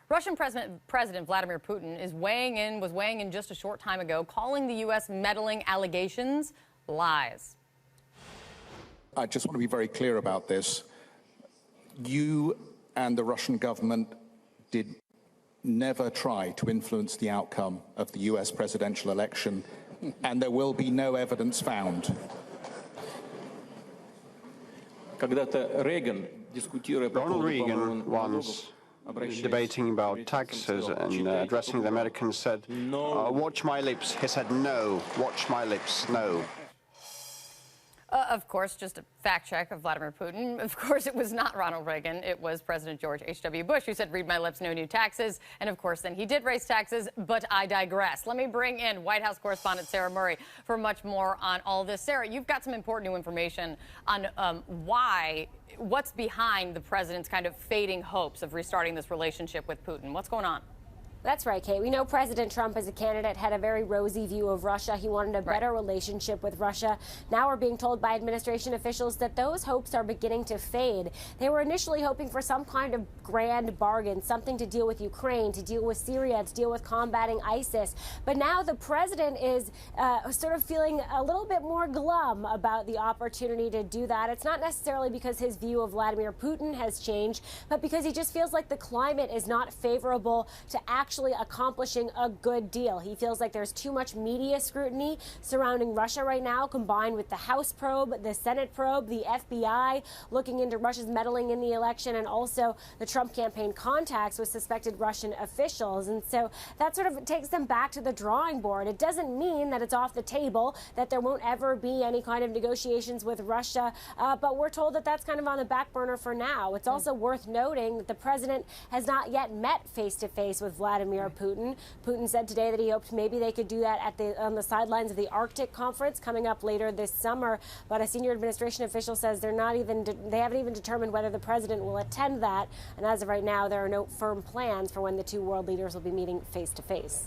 Russian President Vladimir Putin was weighing in just a short time ago, calling the U.S. meddling allegations lies. I just want to be very clear about this. You and the Russian government did never try to influence the outcome of the U.S. presidential election, and there will be no evidence found. Ronald Reagan once, debating about taxes and addressing the Americans, said, watch my lips. He said, no, watch my lips, no. Of course, just a fact check of Vladimir Putin. Of course, it was not Ronald Reagan. It was President George H.W. Bush who said, read my lips, no new taxes. And of course, then he did raise taxes, but I digress. Let me bring in White House correspondent Sarah Murray for much more on all this. Sarah, you've got some important new information on what's behind the president's kind of fading hopes of restarting this relationship with Putin. What's going on? That's right, Kate. We know President Trump, as a candidate, had a very rosy view of Russia. He wanted a better relationship with Russia. Now we're being told by administration officials that those hopes are beginning to fade. They were initially hoping for some kind of grand bargain, something to deal with Ukraine, to deal with Syria, to deal with combating ISIS. But now the president is sort of feeling a little bit more glum about the opportunity to do that. It's not necessarily because his view of Vladimir Putin has changed, but because he just feels like the climate is not favorable to actually accomplishing a good deal. He feels like there's too much media scrutiny surrounding Russia right now, combined with the House probe, the Senate probe, the FBI looking into Russia's meddling in the election, and also the Trump campaign contacts with suspected Russian officials. And so that sort of takes them back to the drawing board. It doesn't mean that it's off the table, that there won't ever be any kind of negotiations with Russia, but we're told that that's kind of on the back burner for now. It's also worth noting that the president has not yet met face-to-face with Vladimir Putin. Putin said today that he hoped maybe they could do that on the sidelines of the Arctic conference coming up later this summer. But a senior administration official says they haven't even determined whether the president will attend that. And as of right now, there are no firm plans for when the two world leaders will be meeting face to face.